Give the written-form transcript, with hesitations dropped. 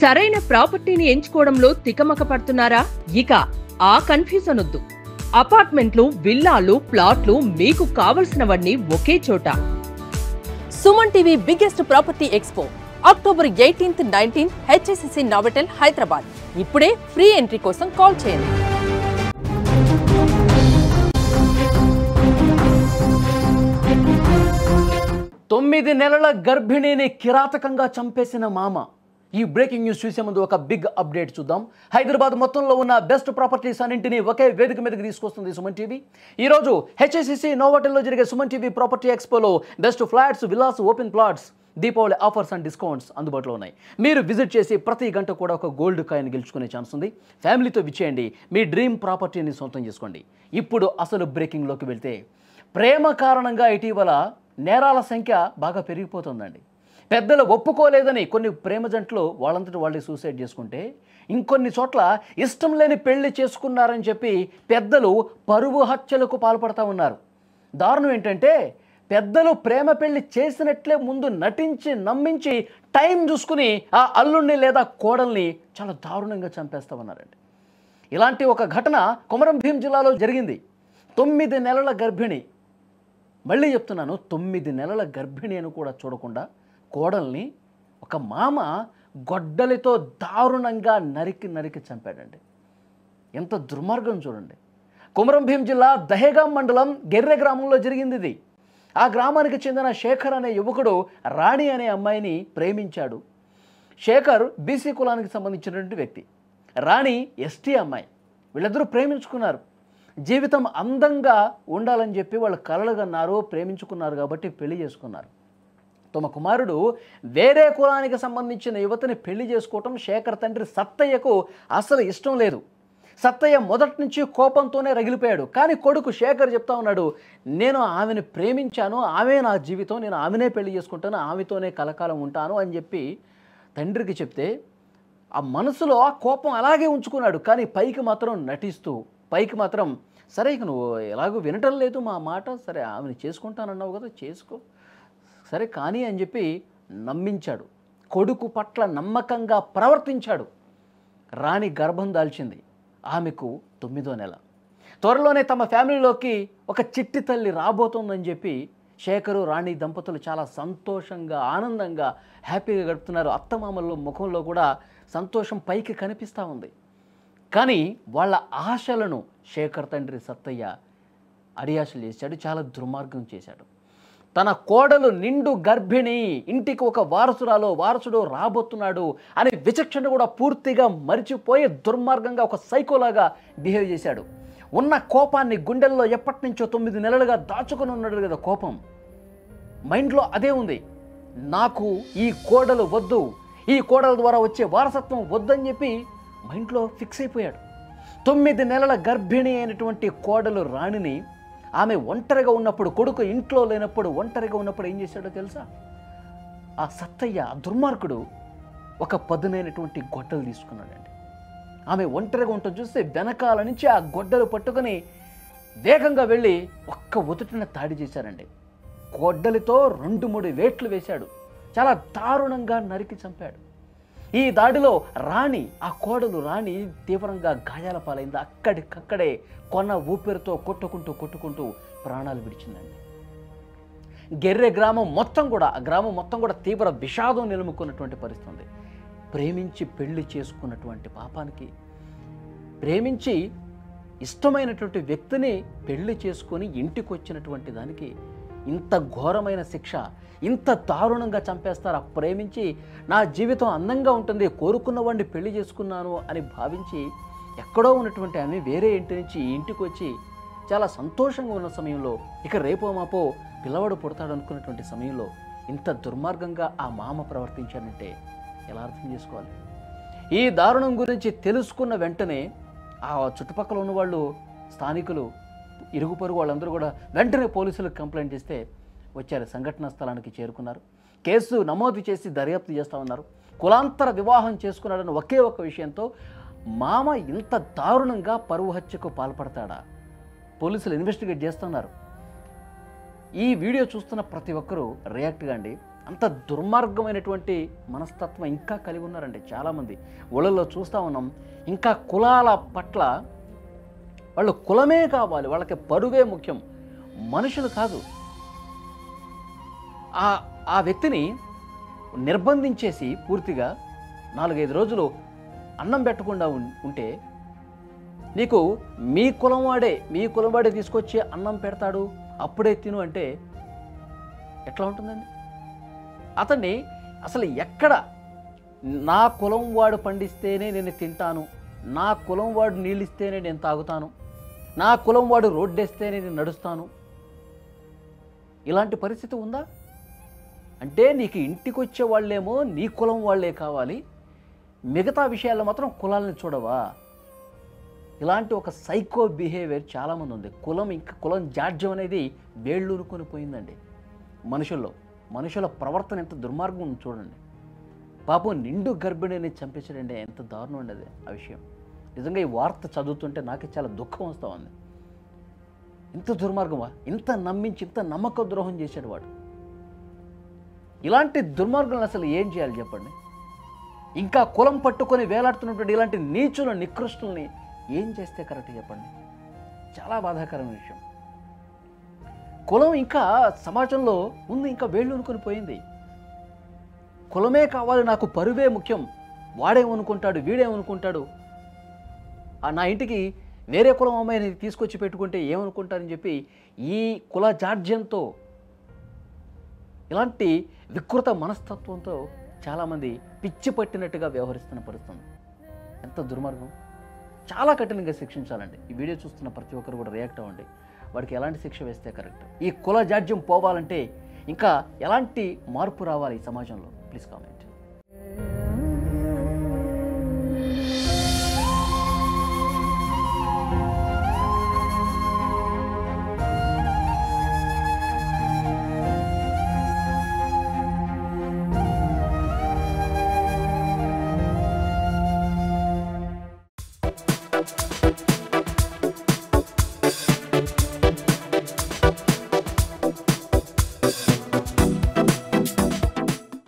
సరైన ప్రాపర్టీని ఎంచుకోవడంలో తికమక పడుతున్నారా? ఇక ఆ కన్ఫ్యూజన్ వద్దు. అపార్ట్మెంట్లు, విల్లాలు, ప్లాట్లు మీకు కావలసినవన్నీ ఒకే చోట. Suman TV biggest property expo October 18th, 19th HSCC Novotel Hyderabad. ఇప్పుడే ఫ్రీ ఎంట్రీ కోసం కాల్ చేయండి. 9 నెలల గర్భిణిని కిరాతకంగా చంపేసిన మామ. ఈ బ్రేకింగ్ న్యూస్ చూసే ముందు ఒక బిగ్ అప్డేట్ చూద్దాం. హైదరాబాద్ మొత్తంలో ఉన్న బెస్ట్ ప్రాపర్టీస్ అన్నింటినీ ఒకే వేదిక మీదకి తీసుకొస్తుంది సుమన్ టీవీ. ఈరోజు హెచ్ఎస్సిసి నోవోటెల్లో జరిగే సుమన్ టీవీ ప్రాపర్టీ ఎక్స్పోలో best flats, villas, open plots, Deepavali offers and discounts అందుబాటులో ఉన్నాయి. మీరు విజిట్ చేసి ప్రతి గంట కూడా ఒక గోల్డ్ కాయిన్ గెలుచుకునే ఛాన్స్ ఉంది. ఫ్యామిలీతో విచ్చేయండి, మీ డ్రీమ్ ప్రాపర్టీని సొంతం చేసుకోండి. ఇప్పుడు అసలు బ్రేకింగ్లోకి వెళ్తే, ప్రేమ కారణంగా ఇటీవల నేరాల సంఖ్య బాగా పెరిగిపోతుందండి. పెద్దలు ఒప్పుకోలేదని కొన్ని ప్రేమ జంటలు వాళ్ళంతటి వాళ్ళే సూసైడ్ చేసుకుంటే, ఇంకొన్ని చోట్ల ఇష్టం లేని పెళ్లి చేసుకున్నారని చెప్పి పెద్దలు పరువు హత్యలకు పాల్పడతా ఉన్నారు. దారుణం ఏంటంటే, పెద్దలు ప్రేమ పెళ్లి చేసినట్లే ముందు నటించి నమ్మించి టైం చూసుకుని ఆ అల్లుణ్ణి లేదా కోడల్ని చాలా దారుణంగా చంపేస్తా ఉన్నారండి. ఇలాంటి ఒక ఘటన కొమరం భీం జిల్లాలో జరిగింది. 9 నెలల గర్భిణి, మళ్ళీ చెప్తున్నాను, 9 నెలల గర్భిణి అని కూడా చూడకుండా కోడల్ని ఒక మామ గొడ్డలితో దారుణంగా నరికి చంపాడండి. ఎంత దుర్మార్గం చూడండి. కొమరం భీం జిల్లా దహేగాం మండలం గెర్రె గ్రామంలో జరిగింది ఇది. ఆ గ్రామానికి చెందిన శేఖర్ అనే యువకుడు రాణి అనే అమ్మాయిని ప్రేమించాడు. శేఖర్ బీసీ కులానికి సంబంధించినటువంటి వ్యక్తి, రాణి ఎస్టీ అమ్మాయి. వీళ్ళిద్దరూ ప్రేమించుకున్నారు. జీవితం అందంగా ఉండాలని చెప్పి వాళ్ళు కలలు కన్నారు, ప్రేమించుకున్నారు కాబట్టి పెళ్లి చేసుకున్నారు. తమ కుమారుడు వేరే కులానికి సంబంధించిన యువతని పెళ్లి చేసుకోవటం శేఖర్ తండ్రి సత్తయ్యకు అసలు ఇష్టం లేదు. సత్తయ్య మొదటి నుంచి కోపంతోనే రగిలిపోయాడు. కానీ కొడుకు శేఖర్ చెప్తా ఉన్నాడు, నేను ఆమెను ప్రేమించాను, ఆమె నా జీవితం, నేను ఆమెనే పెళ్లి చేసుకుంటాను, ఆమెతోనే కలకాలం ఉంటాను అని చెప్పి తండ్రికి చెప్తే, ఆ మనసులో ఆ కోపం అలాగే ఉంచుకున్నాడు. కానీ పైకి మాత్రం నటిస్తూ, పైకి మాత్రం సరే ఇక నువ్వు ఎలాగో వినటం లేదు మా మాట, సరే ఆమెను చేసుకుంటానన్నావు కదా చేసుకో, సరే కానీ అని చెప్పి నమ్మించాడు. కొడుకు పట్ల నమ్మకంగా ప్రవర్తించాడు. రాణి గర్భం దాల్చింది. ఆమెకు 9వ నెల. త్వరలోనే తమ ఫ్యామిలీలోకి ఒక చిట్టి తల్లి రాబోతోందని చెప్పి శేఖరు, రాణి దంపతులు చాలా సంతోషంగా, ఆనందంగా, హ్యాపీగా గడుపుతున్నారు. అత్తమామల ముఖంలో కూడా సంతోషం పైకి కనిపిస్తూ ఉంది. కానీ వాళ్ళ ఆశలను శేఖర్ తండ్రి సత్తయ్య అడియాశలు చేశాడు, చాలా దుర్మార్గం చేశాడు. తన కోడలు నిండు గర్భిణి, ఇంటికి ఒక వారసుడు రాబోతున్నాడు అనే విచక్షణ కూడా పూర్తిగా మరిచిపోయి దుర్మార్గంగా ఒక సైకోలాగా బిహేవ్ చేశాడు. ఉన్న కోపాన్ని గుండెల్లో ఎప్పటి నుంచో 9 నెలలుగా దాచుకుని ఉన్నాడు కదా కోపం, మైండ్లో అదే ఉంది. నాకు ఈ కోడలు వద్దు, ఈ కోడల ద్వారా వచ్చే వారసత్వం వద్దని చెప్పి మైండ్లో ఫిక్స్ అయిపోయాడు. 9 నెలల గర్భిణి అయినటువంటి కోడలు రాణిని ఆమె ఒంటరిగా ఉన్నప్పుడు, కొడుకు ఇంట్లో లేనప్పుడు, ఒంటరిగా ఉన్నప్పుడు ఏం చేశాడో తెలుసా? ఆ సత్తయ్య, ఆ దుర్మార్గుడు, ఒక పదునైనటువంటి గొడ్డలు తీసుకున్నాడండి. ఆమె ఒంటరిగా ఉంటుంది చూస్తే వెనకాల నుంచి ఆ గొడ్డలు పట్టుకొని వేగంగా వెళ్ళి ఒక్క ఉతుటిన దాడి చేశారండి. గొడ్డలితో 2-3 వేట్లు వేశాడు. చాలా దారుణంగా నరికి చంపాడు. ఈ దాడిలో రాణి, ఆ కోడలు రాణి తీవ్రంగా గాయాల పాలైంది. అక్కడికక్కడే కొన్న ఊపిరితో కొట్టుకుంటూ ప్రాణాలు విడిచిందండి. గెర్రె గ్రామం మొత్తం కూడా తీవ్ర విషాదం నిలుముకున్నటువంటి పరిస్థితి ఉంది. ప్రేమించి పెళ్లి చేసుకున్నటువంటి పాపానికి, ప్రేమించి ఇష్టమైనటువంటి వ్యక్తిని పెళ్లి చేసుకొని ఇంటికి వచ్చినటువంటి దానికి ఇంత ఘోరమైన శిక్ష, ఇంత దారుణంగా చంపేస్తారా? ప్రేమించి నా జీవితం అందంగా ఉంటుంది, కోరుకున్న వాడిని పెళ్లి చేసుకున్నాను అని భావించి ఎక్కడో ఉన్నటువంటి ఆమె వేరే ఇంటి నుంచి ఈ ఇంటికి వచ్చి చాలా సంతోషంగా ఉన్న సమయంలో, ఇక రేపో మాపో పిల్లవాడు పుడతాడు అనుకున్నటువంటి సమయంలో ఇంత దుర్మార్గంగా ఆ మామ ప్రవర్తించాడంటే ఎలా అర్థం చేసుకోవాలి? ఈ దారుణం గురించి తెలుసుకున్న వెంటనే ఆ చుట్టుపక్కల ఉన్న వాళ్ళు, స్థానికులు, ఇరుగు పొరుగు వాళ్ళందరూ కూడా వెంటనే పోలీసులకు కంప్లైంట్ చేస్తే వచ్చారు. సంఘటనా స్థలానికి చేరుకున్నారు. కేసు నమోదు చేసి దర్యాప్తు చేస్తూ ఉన్నారు. కులాంతర వివాహం చేసుకున్నాడన్న ఒకే ఒక విషయంతో మామ ఇంత దారుణంగా పరువు హత్యకు పాల్పడతాడా? పోలీసులు ఇన్వెస్టిగేట్ చేస్తున్నారు. ఈ వీడియో చూస్తున్న ప్రతి ఒక్కరూ రియాక్ట్ కాండి. అంత దుర్మార్గమైనటువంటి మనస్తత్వం ఇంకా కలిగి ఉన్నారండి చాలామంది. ఊళ్ళల్లో చూస్తూ ఉన్నాం. ఇంకా కులాల పట్ల వాళ్ళు కులమే కావాలి, వాళ్ళకి పరువే ముఖ్యం, మనుషులు కాదు. ఆ వ్యక్తిని నిర్బంధించేసి పూర్తిగా 4-5 రోజులు అన్నం పెట్టకుండా ఉంటే నీకు మీ కులం వాడే తీసుకొచ్చి అన్నం పెడతాడు, అప్పుడే తిను అంటే ఎట్లా ఉంటుందండి? అతన్ని అసలు ఎక్కడ నా కులం వాడు పండిస్తేనే నేను తింటాను, నా కులం వాడు నీళ్ళిస్తేనే నేను తాగుతాను, నా కులం వాడు రోడ్డేస్తేనే నేను నడుస్తాను, ఇలాంటి పరిస్థితి ఉందా? అంటే నీకు ఇంటికి వచ్చే వాళ్ళేమో నీ కులం వాళ్ళే కావాలి, మిగతా విషయాల్లో మాత్రం కులాలను చూడవా? ఇలాంటి ఒక సైకో బిహేవియర్ చాలామంది ఉంది. కులం జాడ్యం అనేది వేళ్ళూరుకొని పోయిందండి మనుషుల ప్రవర్తన ఎంత దుర్మార్గం ఉంది చూడండి. పాపం నిండు గర్భిణిని చంపించడండి, ఎంత దారుణం ఉండేది ఆ విషయం. నిజంగా ఈ వార్త చదువుతుంటే నాకే చాలా దుఃఖం వస్తూ ఉంది. ఇంత దుర్మార్గమా? ఇంత నమ్మించి ఇంత నమ్మక ద్రోహం చేశాడు వాడు. ఇలాంటి దుర్మార్గులను అసలు ఏం చేయాలి చెప్పండి? ఇంకా కులం పట్టుకొని వేలాడుతున్నటువంటి ఇలాంటి నీచుల నికృష్టుల్ని ఏం చేస్తే కరెక్ట్ చెప్పండి? చాలా బాధాకరమైన విషయం. కులం ఇంకా సమాజంలో ముందు ఇంకా వేళ్ళూనుకొని పోయింది. కులమే కావాలి, నాకు పరువే ముఖ్యం, వాడేమనుకుంటాడు వీడేమనుకుంటాడు, నా ఇంటికి వేరే కులం అమ్మాయిని తీసుకొచ్చి పెట్టుకుంటే ఏమనుకుంటారని చెప్పి ఈ కుల జాడ్యంతో, ఇలాంటి వికృత మనస్తత్వంతో చాలామంది పిచ్చి పట్టినట్టుగా వ్యవహరిస్తున్న పరిస్థితి. ఎంత దుర్మార్గం! చాలా కఠినంగా శిక్షించాలండి. ఈ వీడియో చూస్తున్న ప్రతి ఒక్కరు కూడా రియాక్ట్ అవ్వండి. వాడికి ఎలాంటి శిక్ష వేస్తే కరెక్ట్? ఈ కుల జాడ్యం పోవాలంటే ఇంకా ఎలాంటి మార్పు రావాలి ఈ సమాజంలో? Please comment.